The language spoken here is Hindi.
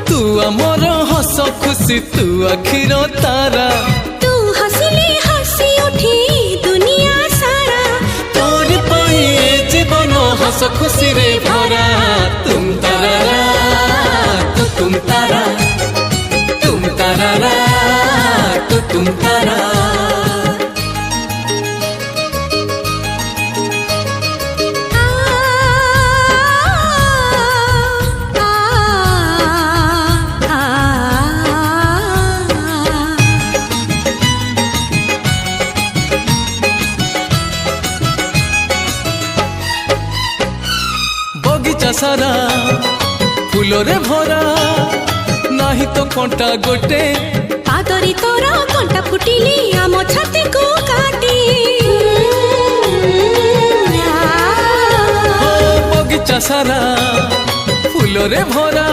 तू आमर हस खुशी तू आखिर तारा तू हसिले हसी उठी दुनिया सारा तोर पाए जीवन हस खुशी रे भरा तुम तारा तो तुम तारा तुम तारा तो तुम तारा बगीचा सारा फूल रे भरा नाही तो कंटा गोटे पादरी तोर कंटा फुटिली आम छाती को काटी बगीचा सारा फूल रे भरा